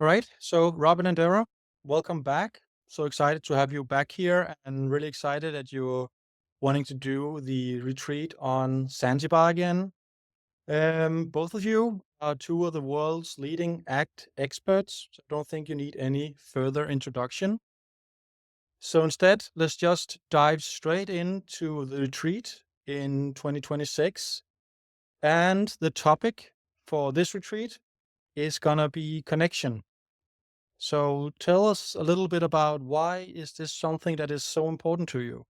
All right. So, Robyn and Darrah, welcome back. So excited to have you back here and really excited that you're wanting to do the retreat on Zanzibar again. Both of you are two of the world's leading ACT experts, so I don't think you need any further introduction. So instead, let's just dive straight into the retreat in 2026. And the topic for this retreat is gonna be connection. So tell us a little bit about why is this something that is so important to you?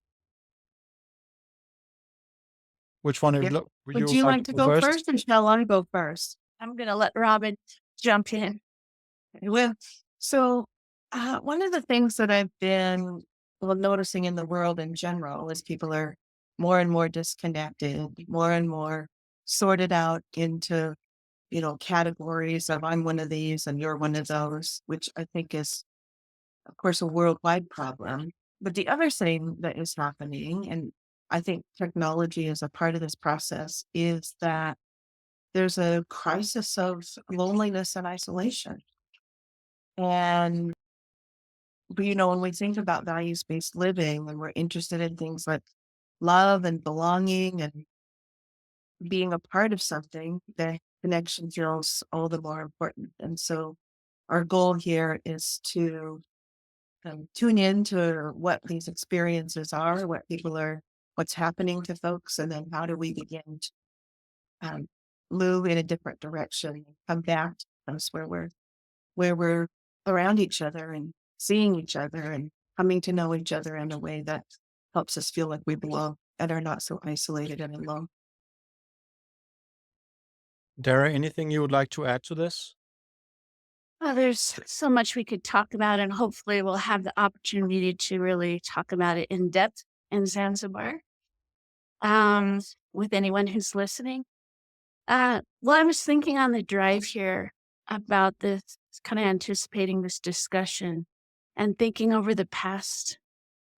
Which one Yeah. would Would you you like to like to go go first? first or shall I go first? I'm gonna let Robin jump in. Well, so one of the things that I've been noticing in the world in general is people are more and more disconnected, more and more sorted out into, categories of I'm one of these and you're one of those, which I think is, of course, a worldwide problem. But the other thing that is happening, and I think technology is a part of this process, is that there's a crisis of loneliness and isolation. And, when we think about values based living and we're interested in things like love and belonging and being a part of something, the connection feels all the more important. And so our goal here is to tune in to what these experiences are, what's happening to folks, and then how do we begin to um, move in a different direction and come back to us where we're around each other and seeing each other and coming to know each other in a way that helps us feel like we belong and are not so isolated and alone. Darrah, anything you would like to add to this? Well, there's so much we could talk about, and hopefully, we'll have the opportunity to really talk about it in depth in Zanzibar um, with anyone who's listening. Well, I was thinking on the drive here about this, kind of anticipating this discussion and thinking over the past,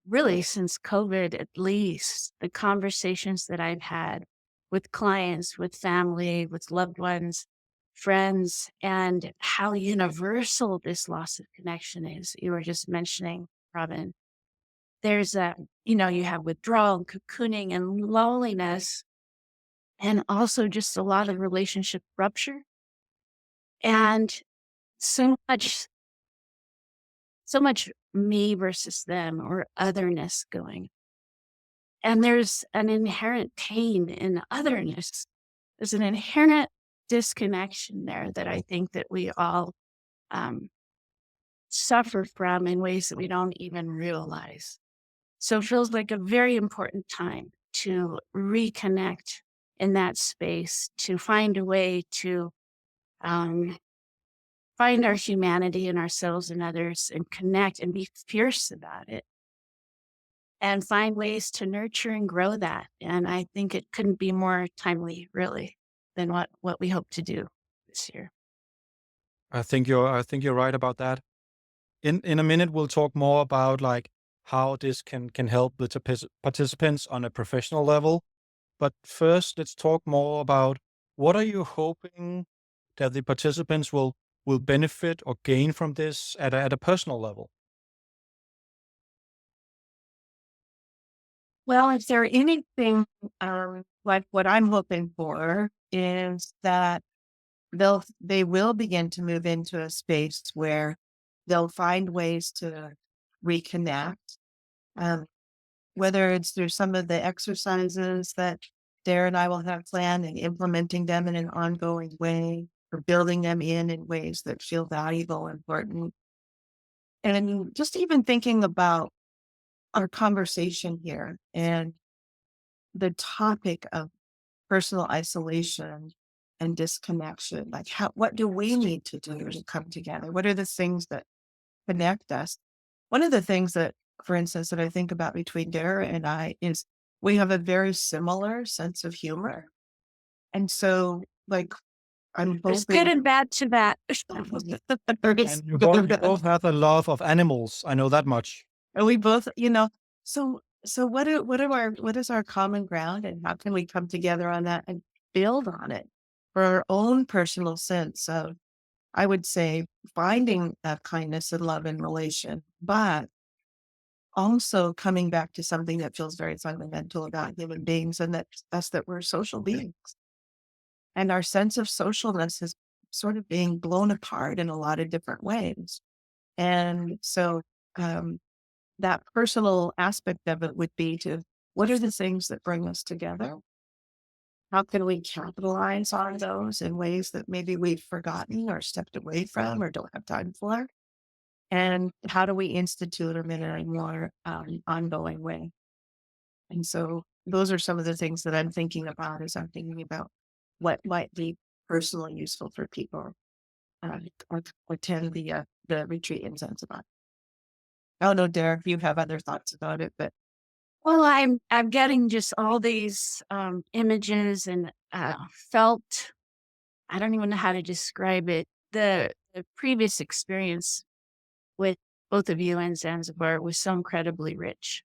really since COVID at least, the conversations that I've had with clients, with family, with loved ones, friends, and how universal this loss of connection is. You were just mentioning, Robin. There's you have withdrawal, cocooning, and loneliness, and also just a lot of relationship rupture and so much, so much me versus them or otherness going. And there's an inherent pain in otherness. There's an inherent disconnection there that I think that we all um, suffer from in ways that we don't even realize. So it feels like a very important time to reconnect in that space, to find a way to um, find our humanity in ourselves and others and connect and be fierce about it and find ways to nurture and grow that. And I think it couldn't be more timely, really, than what we hope to do this year. I think you're right about that. In a minute, we'll talk more about like how this can help the participants on a professional level. But first, let's talk more about what are you hoping that the participants will benefit or gain from this at a personal level? Well, if there anything like what I'm hoping for is that they will begin to move into a space where they'll find ways to reconnect. Um, whether it's through some of the exercises that Dare and I will have planned and implementing them in an ongoing way or building them in ways that feel valuable and important. And just even thinking about our conversation here and the topic of personal isolation and disconnection. Like what do we need to do to come together? What are the things that connect us? One of the things that, for instance, that I think about between Dara and I is we have a very similar sense of humor. And so like I'm There's good hoping and bad to that. And you both have a love of animals. I know that much. and we both, so what is our common ground and how can we come together on that and build on it for our own personal sense of I would say finding that kindness and love in relation, but also coming back to something that feels very fundamental about human beings, and that's that we're social beings. And our sense of socialness is sort of being blown apart in a lot of different ways. And so um, that personal aspect of it would be to what are the things that bring us together? How can we capitalize on those in ways that maybe we've forgotten or stepped away from or don't have time for? And how do we institute them in a more ongoing way? And so those are some of the things that I'm thinking about as I'm thinking about what might be personally useful for people or attend the retreat in Zanzibar. I don't know, Derek, if you have other thoughts about it, but Well, I'm getting just all these images and felt. I don't even know how to describe it. The previous experience with both of you and Zanzibar was so incredibly rich,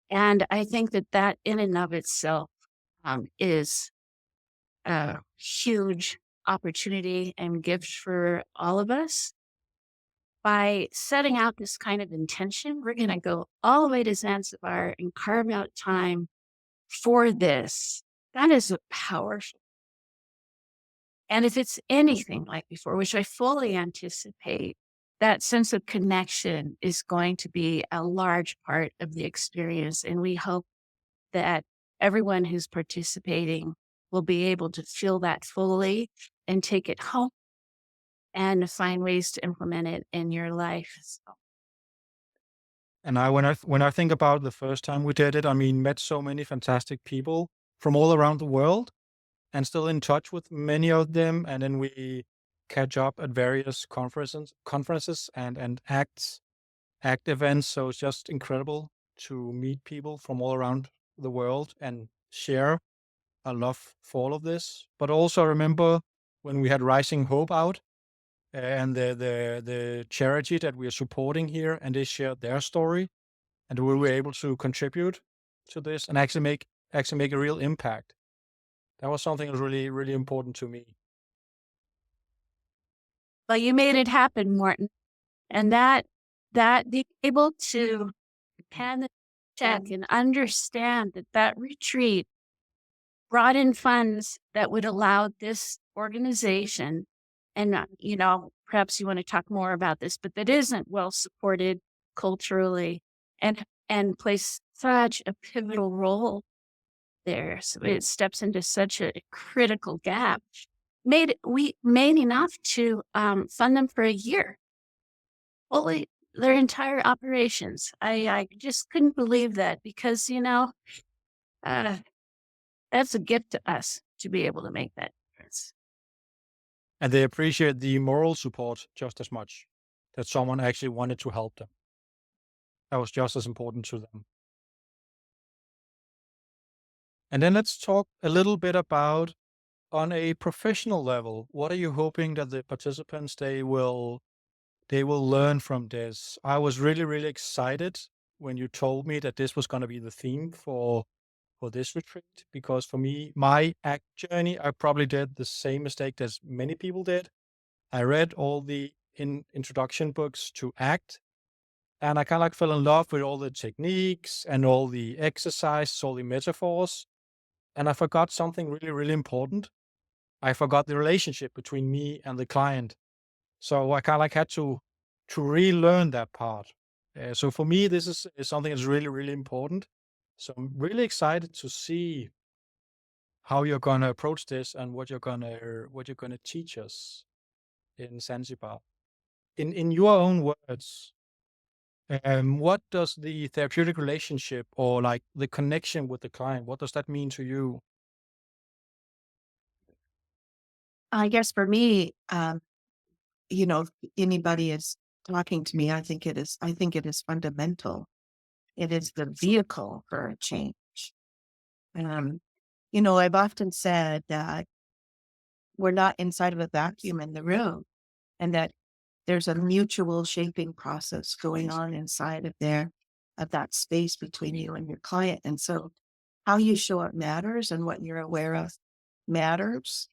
and I think that that in and of itself is a huge opportunity and gift for all of us. By setting out this kind of intention, we're going to go all the way to Zanzibar and carve out time for this. That is powerful. And if it's anything like before, which I fully anticipate, that sense of connection is going to be a large part of the experience. And we hope that everyone who's participating will be able to feel that fully and take it home and find ways to implement it in your life. So, And when I think about the first time we did it, I mean, met so many fantastic people from all around the world, and still in touch with many of them. And then we catch up at various conferences and act events. So it's just incredible to meet people from all around the world and share a love for all of this. But also I remember when we had Rising Hope out, and the charity that we are supporting here, and they shared their story, and we were able to contribute to this and actually make a real impact. That was something that was really, really important to me. but you made it happen, Morton. And that being able to pen the check and understand that that retreat brought in funds that would allow this organization, and perhaps you want to talk more about this, but that isn't well supported culturally, and plays such a pivotal role there. So it steps into such a critical gap. We made enough to fund them for a year, fully their entire operations. I just couldn't believe that because uh, that's a gift to us to be able to make that difference. And they appreciate the moral support just as much, that someone actually wanted to help them. That was just as important to them. And then let's talk a little bit about, on a professional level, what are you hoping that the participants they will learn from this? I was really, really excited when you told me that this was going to be the theme for this retreat, because for me, my ACT journey, I probably did the same mistake as many people did. I read all the introduction books to ACT, and I kind of like fell in love with all the techniques and all the exercises, all the metaphors, and I forgot something really, really important. I forgot the relationship between me and the client. So I kind of like had to relearn that part. So for me, this is something that's really, really important. So I'm really excited to see how you're gonna approach this and what you're gonna teach us in Zanzibar. In your own words, what does the therapeutic relationship, or like the connection with the client, what does that mean to you? I guess for me, if anybody is talking to me, I think it is fundamental. It is the vehicle for a change. Um, I've often said that we're not inside of a vacuum in the room, and that there's a mutual shaping process going on inside of that space between you and your client. And so how you show up matters, and what you're aware of matters.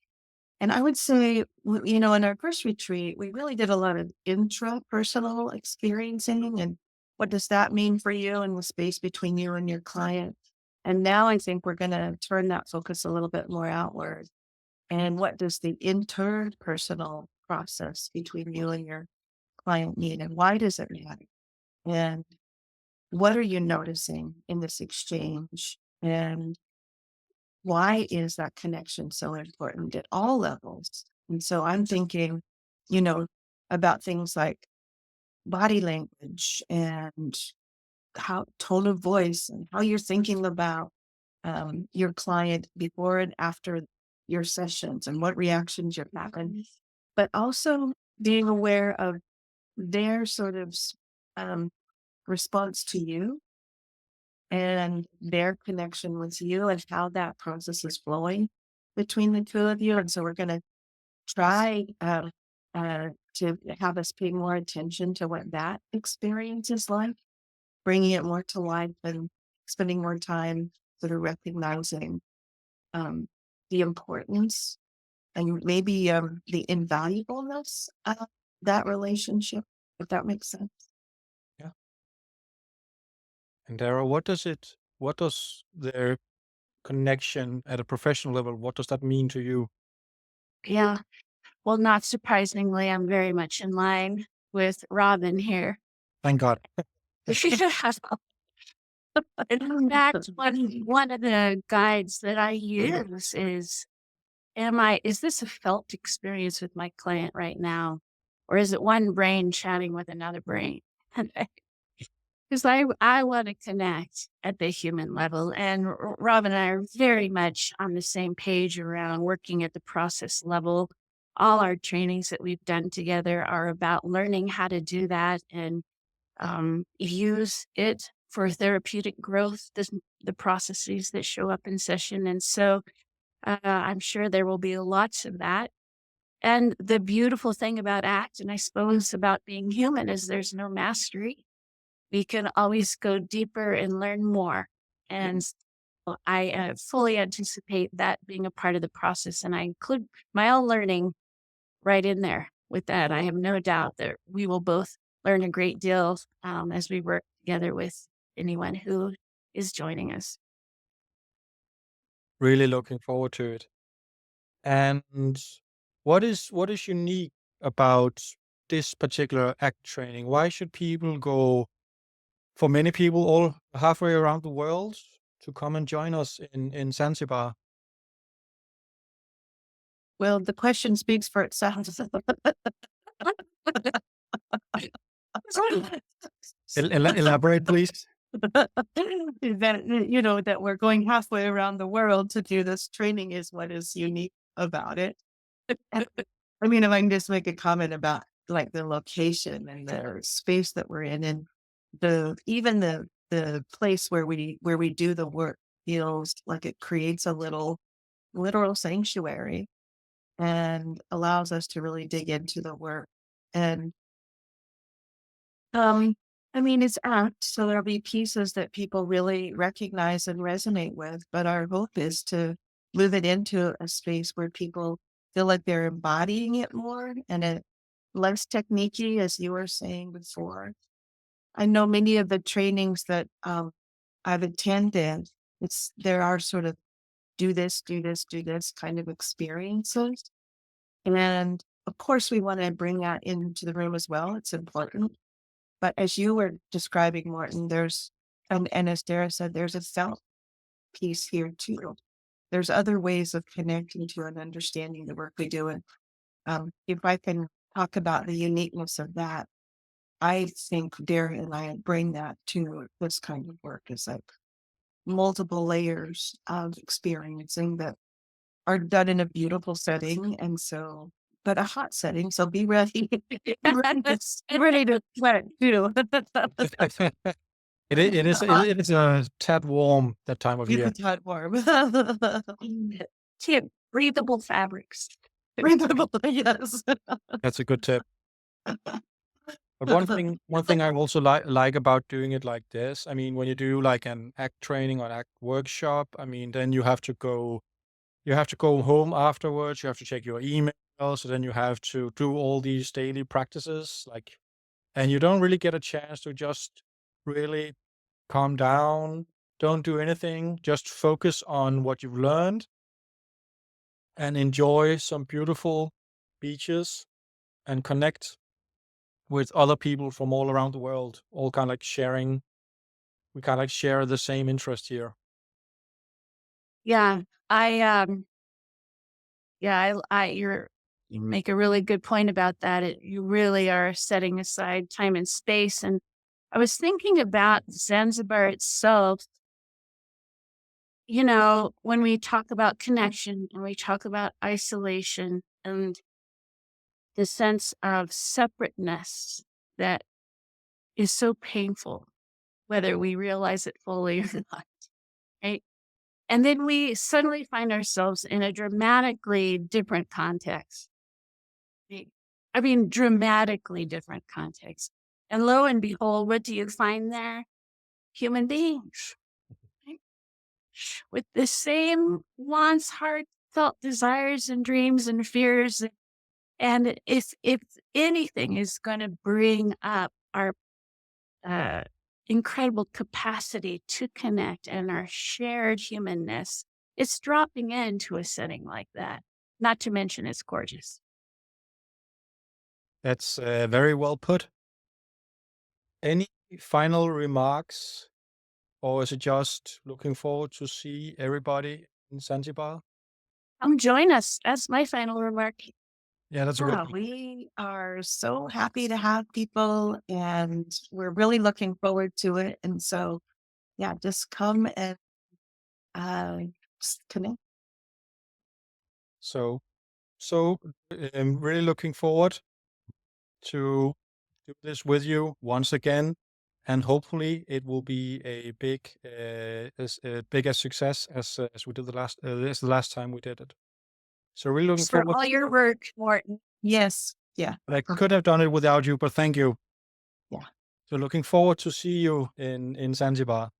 And I would say, in our first retreat, we really did a lot of intrapersonal experiencing. And what does that mean for you and the space between you and your client? And now I think we're going to turn that focus a little bit more outward. And what does the interpersonal process between you and your client need? And why does it matter? And what are you noticing in this exchange? And why is that connection so important at all levels? And so I'm thinking, you know, about things like body language and how tone of voice and how you're thinking about your client before and after your sessions and what reactions you're having, but also being aware of their sort of um, response to you and their connection with you and how that process is flowing between the two of you. And so we're going to try to have us pay more attention to what that experience is like, bringing it more to life and spending more time sort of recognizing um, the importance and maybe the invaluableness of that relationship, if that makes sense. Yeah. And Darrah, what does their connection at a professional level, what does that mean to you? Yeah. Well, not surprisingly, I'm very much in line with Robyn here. Thank God. In fact, one of the guides that I use is, is this a felt experience with my client right now? Or is it one brain chatting with another brain? Because I want to connect at the human level. And Rob and I are very much on the same page around working at the process level. All our trainings that we've done together are about learning how to do that and use it for therapeutic growth, the processes that show up in session. And so I'm sure there will be lots of that. And the beautiful thing about ACT, and I suppose about being human, is there's no mastery. We can always go deeper and learn more. And so I fully anticipate that being a part of the process. And I include my own learning right in there with that. I have no doubt that we will both learn a great deal as we work together with anyone who is joining us. Really looking forward to it. And what is unique about this particular ACT training? Why should people go, for many people, all halfway around the world to come and join us in Zanzibar? Well, the question speaks for itself. Elaborate, please. That, that we're going halfway around the world to do this training is what is unique about it. I mean, if I can just make a comment about like the location and the space that we're in, and even the place where we do the work feels like it creates a little literal sanctuary and allows us to really dig into the work. And I mean, it's art, so there'll be pieces that people really recognize and resonate with, but our hope is to move it into a space where people feel like they're embodying it more and it less techniquey, as you were saying before. I know many of the trainings that I've attended, there are sort of do this, do this, do this kind of experiences. And of course, we want to bring that into the room as well. It's important. But as you were describing, Morton, and as Darrah said, there's a felt piece here too. There's other ways of connecting to and understanding the work we do. And if I can talk about the uniqueness of that, I think Darrah and I bring that to this kind of work. It's like multiple layers of experiencing that are done in a beautiful setting. And so, but a hot setting. So be ready. Be ready to sweat too. It is a tad warm that time of year. It's hot warm. Tip, breathable fabrics. Breathable, yes. That's a good tip. But one thing I also like about doing it like this, I mean, when you do like an ACT training or ACT workshop, I mean, then you have to you have to go home afterwards, you have to check your email, so then you have to do all these daily practices, and you don't really get a chance to just really calm down, don't do anything, just focus on what you've learned and enjoy some beautiful beaches and connect with other people from all around the world, all kind of like sharing. We kind of like share the same interest here. Yeah, I you make a really good point about that. You really are setting aside time and space. And I was thinking about Zanzibar itself. When we talk about connection and we talk about isolation and the sense of separateness that is so painful, whether we realize it fully or not, right? And then we suddenly find ourselves in a dramatically different context. Right? I mean, dramatically different context. And lo and behold, what do you find there? Human beings, right? With the same wants, heartfelt desires and dreams and fears. And if anything is going to bring up our uh, incredible capacity to connect and our shared humanness, it's dropping into a setting like that. Not to mention it's gorgeous. That's very well put. Any final remarks, or is it just looking forward to see everybody in Zanzibar? Come join us. That's my final remark. Yeah, that's a good Yeah, one. we are so happy to have people and we're really looking forward to it. And so, yeah, just come and uh, just connect. So, I'm really looking forward to do this with you once again, and hopefully it will be a big, as big a success as we did the last time we did it. So really looking Thanks for forward. all your work, Morton. Yes. Yeah. I could have done it without you, but thank you. Yeah. So looking forward to see you in Zanzibar.